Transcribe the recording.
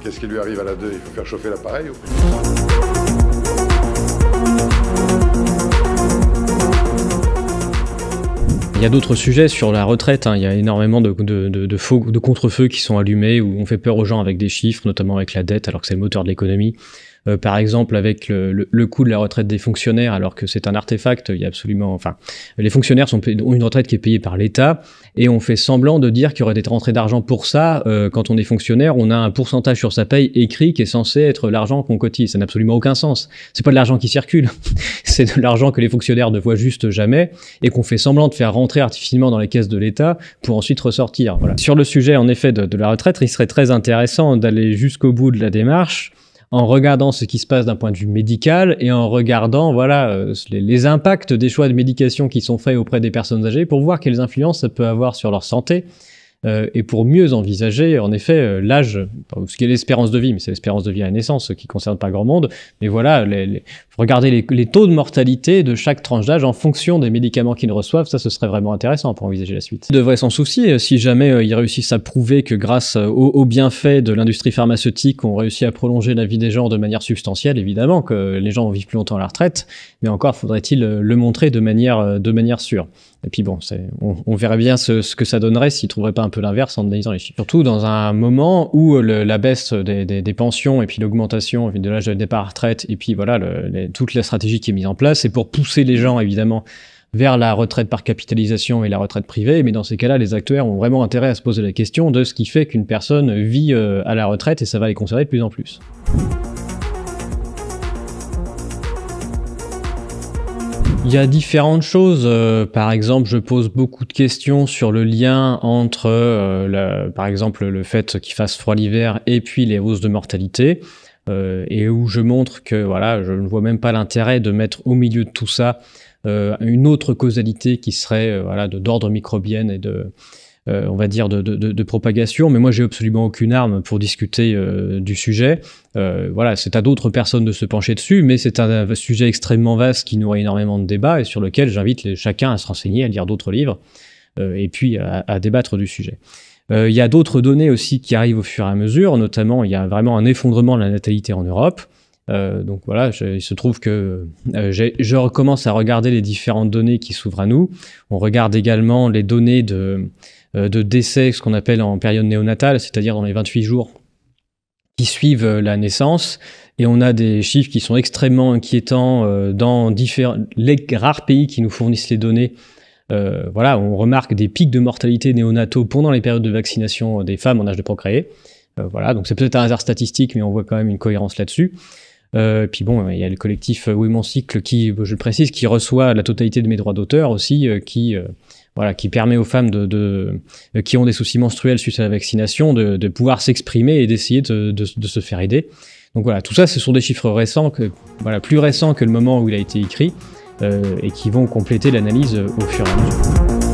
Qu'est-ce qui lui arrive à la 2? Il faut faire chauffer l'appareil ou... Il y a d'autres sujets sur la retraite, hein. Il y a énormément de contre-feux qui sont allumés, où on fait peur aux gens avec des chiffres, notamment avec la dette, alors que c'est le moteur de l'économie. Par exemple, avec le coût de la retraite des fonctionnaires, alors que c'est un artefact, il y a absolument... Enfin, les fonctionnaires ont une retraite qui est payée par l'État, et on fait semblant de dire qu'il y aurait des rentrées d'argent pour ça. Quand on est fonctionnaire, on a un pourcentage sur sa paye écrit qui est censé être l'argent qu'on cotise. Ça n'a absolument aucun sens. C'est pas de l'argent qui circule, c'est de l'argent que les fonctionnaires ne voient juste jamais, et qu'on fait semblant de faire rentrer artificiellement dans les caisses de l'État pour ensuite ressortir. Voilà. Sur le sujet, en effet, de la retraite, il serait très intéressant d'aller jusqu'au bout de la démarche, en regardant ce qui se passe d'un point de vue médical et en regardant voilà, les impacts des choix de médication qui sont faits auprès des personnes âgées pour voir quelles influences ça peut avoir sur leur santé et pour mieux envisager en effet l'âge, ce qui est l'espérance de vie, mais c'est l'espérance de vie à la naissance, ce qui ne concerne pas grand monde, mais voilà, regarder les taux de mortalité de chaque tranche d'âge en fonction des médicaments qu'ils reçoivent, ça ce serait vraiment intéressant pour envisager la suite. Ils devraient s'en soucier si jamais ils réussissent à prouver que grâce aux bienfaits de l'industrie pharmaceutique, on réussit à prolonger la vie des gens de manière substantielle, évidemment que les gens vont vivre plus longtemps à la retraite, mais encore faudrait-il le montrer de manière sûre. Et puis bon, on verrait bien ce que ça donnerait s'ils ne trouveraient pas un peu l'inverse en analysant les chiffres. Surtout dans un moment où la baisse des pensions et puis l'augmentation de l'âge de départ à la retraite et puis voilà, toute la stratégie qui est mise en place, c'est pour pousser les gens évidemment vers la retraite par capitalisation et la retraite privée, mais dans ces cas-là, les acteurs ont vraiment intérêt à se poser la question de ce qui fait qu'une personne vit à la retraite et ça va les concerner de plus en plus. Il y a différentes choses. Par exemple, je pose beaucoup de questions sur le lien entre, par exemple, le fait qu'il fasse froid l'hiver et puis les hausses de mortalité, et où je montre que voilà, je ne vois même pas l'intérêt de mettre au milieu de tout ça une autre causalité qui serait voilà, d'ordre microbienne et on va dire de propagation, mais moi j'ai absolument aucune arme pour discuter du sujet. Voilà, c'est à d'autres personnes de se pencher dessus, mais c'est un sujet extrêmement vaste qui nourrit énormément de débats et sur lequel j'invite chacun à se renseigner, à lire d'autres livres et puis à débattre du sujet. Il y a d'autres données aussi qui arrivent au fur et à mesure, notamment il y a vraiment un effondrement de la natalité en Europe. Donc voilà, il se trouve que je recommence à regarder les différentes données qui s'ouvrent à nous. On regarde également les données de décès, ce qu'on appelle en période néonatale, c'est-à-dire dans les 28 jours qui suivent la naissance. Et on a des chiffres qui sont extrêmement inquiétants dans les rares pays qui nous fournissent les données. Voilà, on remarque des pics de mortalité néonataux pendant les périodes de vaccination des femmes en âge de procréer. Voilà, donc c'est peut-être un hasard statistique, mais on voit quand même une cohérence là-dessus. Puis bon, il y a le collectif Oui Mon Cycle qui, je le précise, qui reçoit la totalité de mes droits d'auteur aussi, qui permet aux femmes qui ont des soucis menstruels suite à la vaccination de pouvoir s'exprimer et d'essayer de se faire aider. Donc voilà, tout ça, ce sont des chiffres récents, plus récents que le moment où il a été écrit, et qui vont compléter l'analyse au fur et à mesure.